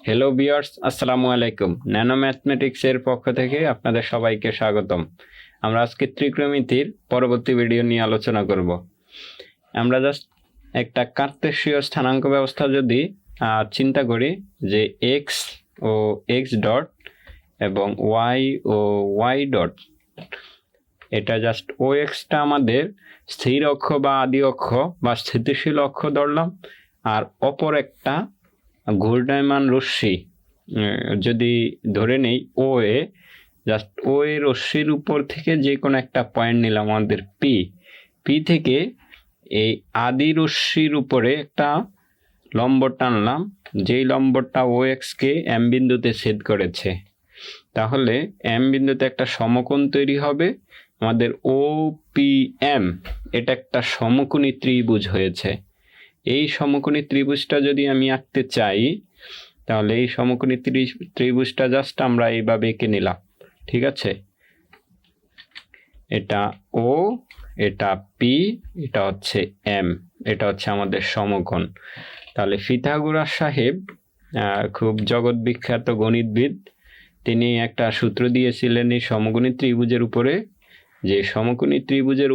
Hello viewers, আসসালামু আলাইকুম। Nano ম্যাথমেটিক্সের পক্ষ থেকে আপনাদের সবাইকে স্বাগতম। আমরা আজকে ত্রিকোণমিতির পরবর্তী ভিডিও নিয়ে আলোচনা করব। আমরা জাস্ট একটা কার্তেশীয় স্থানাঙ্ক ব্যবস্থা যদি চিন্তা করি যে এক্স ও এক্স ডট এবং ওয়াই ও ওয়াই ডট, এটা জাস্ট ও এক্সটা আমাদের স্থির অক্ষ বা আদি অক্ষ বা স্থিতিশীল অক্ষ ধরলাম, আর অপর একটা ঘূর্ণায়মান রশ্মি যদি ধরে নেই ও এ, জাস্ট ও এ রশ্মির উপর থেকে যে কোনো একটা পয়েন্ট নিলাম আমাদের পি থেকে এই আদি রশ্মির উপরে একটা লম্ব টানলাম, যেই লম্বটা ও এক্স কে এম বিন্দুতে ছেদ করেছে। তাহলে এম বিন্দুতে একটা সমকোণ তৈরি হবে। আমাদের ও পি এম এটা একটা সমকোণী ত্রিভুজ হয়েছে। এই সমকোণী ত্রিভুজটা যদি আমি আঁকতে চাই, তাহলে এই সমকোণী ত্রিভুজটা জাস্ট আমরা এইভাবে এঁকে নিলাম, ঠিক আছে? এটা ও, এটা পি, এটা হচ্ছে এম, এটা হচ্ছে আমাদের সমকোণ। তাহলে পিথাগোরাস সাহেব খুব জগৎ বিখ্যাত গণিতবিদ, তিনি একটা সূত্র দিয়েছিলেন এই সমকোণী ত্রিভুজের উপরে, যে সমকোণী ত্রিভুজের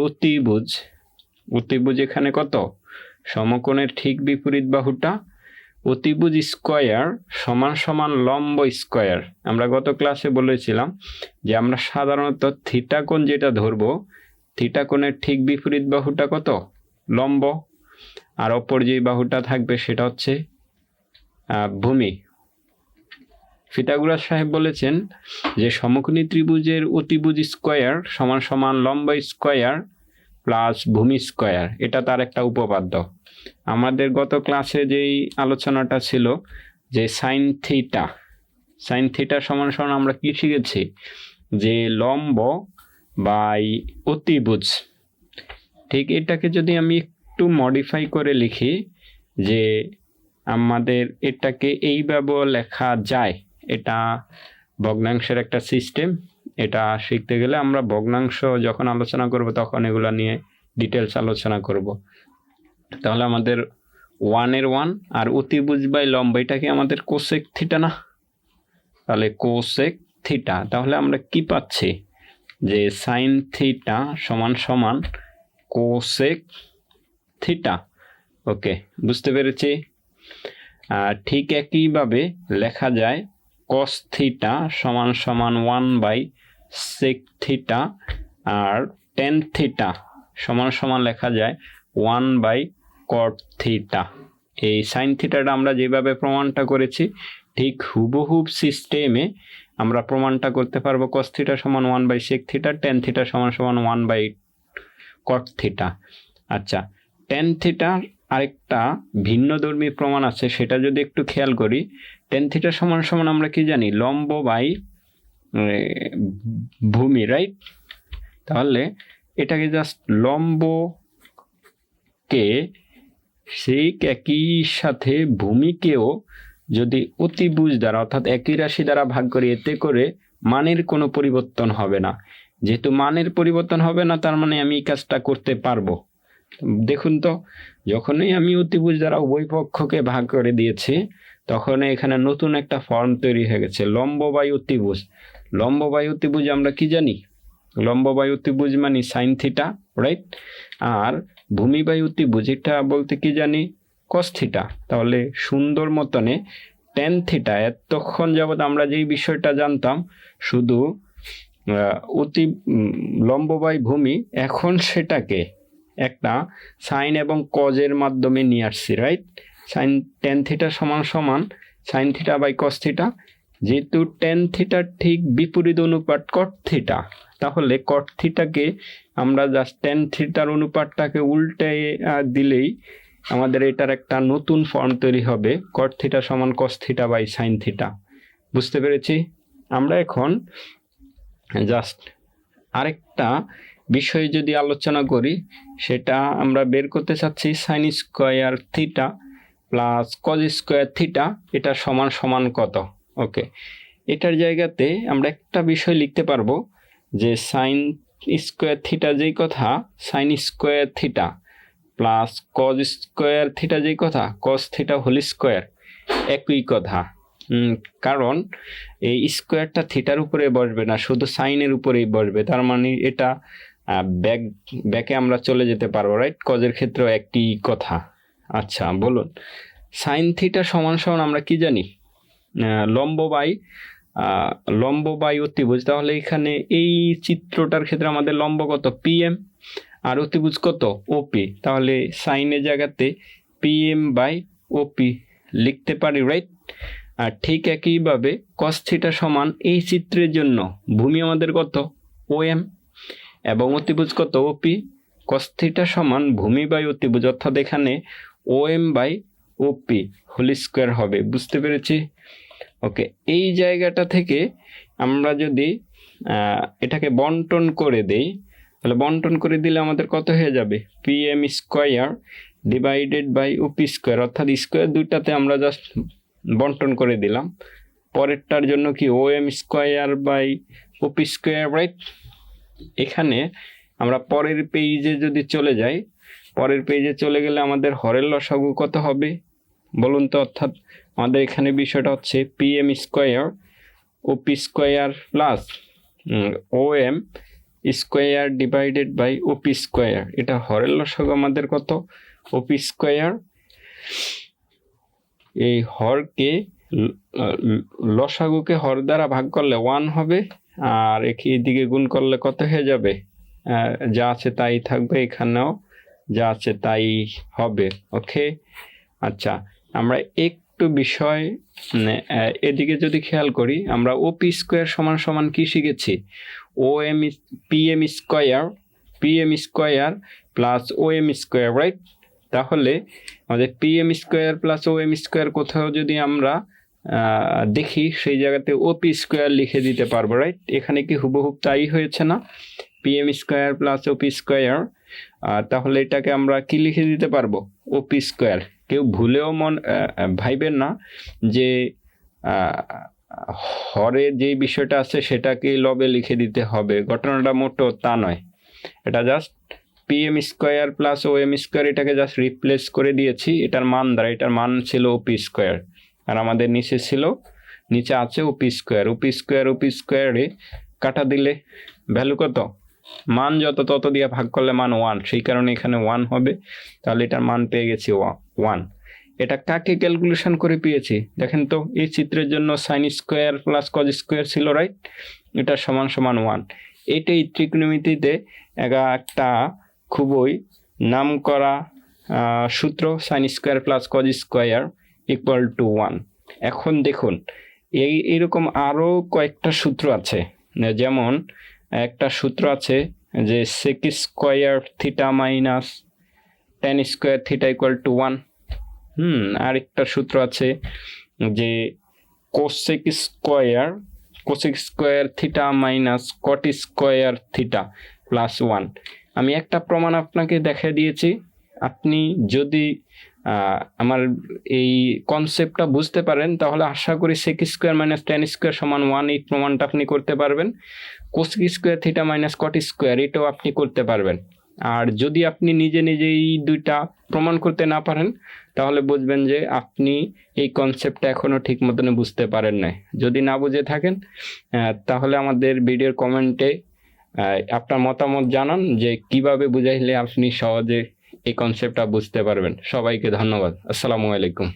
অতিভুজ এখানে কত? সমকোণের ঠিক বিপরীত বাহুটা অতিভুজ স্কয়ার সমান সমান লম্ব স্কয়ার। আমরা গত ক্লাসে বলেছিলাম যে আমরা সাধারণত থিটা কোণ যেটা ধরবো, থিটা কোণের ঠিক বিপরীত বাহুটা কত? লম্ব, আর অপর যে বাহুটা থাকবে সেটা হচ্ছে ভূমি। পিথাগোরাস সাহেব বলেছেন যে সমকোণী ত্রিভুজের অতিভুজ স্কয়ার সমান সমান লম্ব স্কয়ার প্লাস ভূমি স্কয়ার, এটা তার একটা উপপাদ্য। আমাদের গত ক্লাসে যেই আলোচনাটা ছিল যে সাইন থিটা সমান সমান আমরা কি শিখেছি? যে লম্ব বাই অতিভুজ। ঠিক এটাকে যদি আমি একটু মডিফাই করে লিখি, যে আমাদের এটাকে এইভাবে লেখা যায়, এটা ভগ্নাংশের একটা সিস্টেম। এটা শিখতে গেলে আমরা ভগ্নাংশ যখন আলোচনা করব তখন এগুলো নিয়ে ডিটেলস আলোচনা করব। তাহলে আমাদের 1 আর অতিভুজ বাই লম্ব, এটা কি আমাদের কোসেক থিটা না? তাহলে কোসেক থিটা, তাহলে আমরা কি পাচ্ছি? যে সাইন থিটা সমান সমান কোসেক থিটা। ওকে, বুঝতে পেরেছি। ঠিক একইভাবে লেখা যায় কস থিটা সমান সমান 1/sec থিটা, আর টেন থিটা সমান সমান লেখা যায় 1/cot থিটা। এই সাইন থিটাটা আমরা যেভাবে প্রমাণটা করেছি ঠিক হুবহুব সিস্টেমে আমরা প্রমাণটা করতে পারবো। কস থিটা সমান 1/sec থিটা, টেন থিটা সমান সমান 1/cot থিটা। আচ্ছা, টেন থিটার আরেকটা ভিন্নধর্মী প্রমাণ আছে, সেটা যদি একটু খেয়াল করি। টেন থিটা সমান সমান আমরা কি জানি? লম্ব বাই ভূমি, রাইট? তাহলে এটাকে জাস্ট লম্বকে সেই একই সাথে ভূমিকেও যদি অতিভুজ দ্বারা অর্থাৎ একই রাশি দ্বারা ভাগ করি, এতে করে মানের কোনো পরিবর্তন হবে না। যেহেতু মানের পরিবর্তন হবে না, তার মানে আমি এই কাজটা করতে পারবো। দেখুন তো, যখনই আমি অতিভুজ দ্বারা উভয় পক্ষকে ভাগ করে দিয়েছি, তখন এখানে নতুন একটা ফর্ম তৈরি হয়ে গেছে, লম্ব বাই অতিভুজ। লম্ব বাই অতিভুজ আমরা কি জানি? লম্ব বাই অতিভুজ মানে সাইন থিটা, রাইট? আর ভূমি বাই অতিভুজ এটা বলতে কি জানি? Cos theta. তাহলে সুন্দর মতনে টেন থিটা, এতক্ষণ যাবৎ আমরা যেই বিষয়টা জানতাম শুধু লম্ব বাই ভূমি, এখন সেটাকে একটা সাইন এবং কজের মাধ্যমে নিয়ে আসছি, রাইট? সাইন টেন থিটা সমান সমান sine theta by cos theta. যেহেতু টেন থিটার ঠিক বিপরীত অনুপাত কট থিটা, তাহলে কট থিটাকে আমরা জাস্ট টেন থিটার অনুপাতটাকে উল্টে দিলেই আমাদের এটার একটা নতুন ফর্ম তৈরি হবে, কট থিটা সমান cos theta by sine theta. বুঝতে পেরেছি? আমরা এখন জাস্ট আরেকটা বিষয় যদি আলোচনা করি, সেটা আমরা বের করতে চাচ্ছি sine square theta plus cos square theta, এটা সমান সমান কত? ওকে, এটার জায়গাতে আমরা একটা বিষয় লিখতে পারবো যে সাইন স্কয়ার থিটা যেই কথা, sine square theta plus cos square theta যেই কথা, কস থিটা হোল স্কয়ার একই কথা। কারণ এই স্কোয়ারটা থিটার উপরে বসবে না, শুধু সাইনের উপরেই বসবে। তার মানে এটা ব্যাকে আমরা চলে যেতে পারবো, রাইট? কজের ক্ষেত্রেও একই কথা। আচ্ছা বলুন, সাইন থিটা সমান সমান আমরা কি জানি? লম্ব বাই অতিভুজ। তাহলে এখানে এই চিত্রটার ক্ষেত্রে আমাদের লম্ব কত? পিএম, আর অতিভুজ কত? ওপি। তাহলে সাইনের জায়গাতে পিএম বাই ওপি লিখতে পারি, রাইট? আর ঠিক একইভাবে কস থিটা সমান এই চিত্রের জন্য ভূমি আমাদের কত? ওএম, এবং অতিভুজ কত? ওপি। কস থিটা সমান ভূমি বাই অতিভুজ, অর্থাৎ এখানে OM by OP whole square হবে। বুঝতে পেরেছি? ওকে, এই জায়গাটা থেকে আমরা যদি এটাকে বন্টন করে দেই, তাহলে বন্টন করে দিলে আমাদের কত হয়ে যাবে? PM square divided by OP square, অর্থাৎ স্কোয়ার দুইটাতে আমরা জাস্ট বন্টন করে দিলাম। পরেরটার জন্য কি? OM square by OP square, right? এখানে আমরা পরের পেজে যদি চলে যাই, পরের পেজে চলে গেলে আমাদের হরের লসাগু কত হবে বলুন তো? অর্থাৎ আমাদের এখানে বিষয়টা হচ্ছে PM square OP square plus OM square divided by OP square. এটা হরের লসাগু আমাদের কত? OP square. এই হরকে লসাগুকে হর দ্বারা ভাগ করলে 1 হবে, আর এদিকে গুণ করলে কত হয়ে যাবে? যা আছে তাই থাকবে, এখানেও যা আছে তাই হবে। ওকে, আচ্ছা আমরা একটু বিষয় এদিকে যদি খেয়াল করি, আমরা ওপি স্কোয়ার সমান সমান কি শিখেছি? OM PM square plus OM square, right? তাহলে আমাদের PM square plus OM square কোথাও যদি আমরা দেখি, সেই জায়গাতে ওপি স্কোয়ার লিখে দিতে পারবো, রাইট? এখানে কি হুবহুব তাই হয়েছে না? পিএম স্কোয়ার প্লাস ওপি স্কোয়ার। তাহলে এটাকে আমরা কি লিখে দিতে পারবো? ওপি স্কোয়ার। কেউ ভুলেও ভাইবেন না যে হরে যে বিষয়টা আছে সেটাকে লবে লিখে দিতে হবে, ঘটনাটা মোটো তা নয়। এটা just PM square plus OM square, এটাকে জাস্ট রিপ্লেস করে দিয়েছি এটার মান দ্বারা। এটার মান ছিল ওপি স্কোয়ার, আর আমাদের নিচে আছে ওপি স্কোয়ার। ওপি স্কোয়ারে কাটা দিলে ভ্যালু কত? মান যত তত দিয়ে ভাগ করলে মান 1, সেই কারণে এখানে 1 হবে। তাহলে এটার মান পেয়ে গেছি 1। এটা কাকে ক্যালকুলেশন করে পেয়েছি দেখেন তো? এই চিত্রের জন্য sine square plus cos square ছিল, রাইট? এটা সমান সমান 1। এটাই ত্রিকোণমিতিতে একটা খুবই নাম করা সূত্র, sine square plus cos square equal to 1। এখন দেখুন, এইরকম আরও কয়েকটা সূত্র আছে। যেমন একটা সূত্র আছে যে sec square theta minus tan square theta equal to 1। আরেকটা সূত্র আছে যে cosec square theta minus cot square theta plus 1। আমি একটা প্রমাণ আপনাকে দেখা দিয়েছি। আপনি যদি আমার এই কনসেপ্টটা বুঝতে পারেন, তাহলে আশা করি sec square minus tan square সমান 1 এই প্রমাণটা আপনি করতে পারবেন। Cosec square theta minus cot square এটাও আপনি করতে পারবেন। আর যদি আপনি নিজে এই দুইটা প্রমাণ করতে না পারেন, তাহলে বুঝবেন যে আপনি এই কনসেপ্টটা এখনো ঠিক মতন বুঝতে পারেন নাই। যদি না বুঝে থাকেন, তাহলে আমাদের ভিডিওর কমেন্টে আপনার মতামত জানান যে কিভাবে বুঝাইলে আপনি সহজে এই কনসেপ্টটা বুঝতে পারবেন। সবাইকে ধন্যবাদ। আসসালামু আলাইকুম।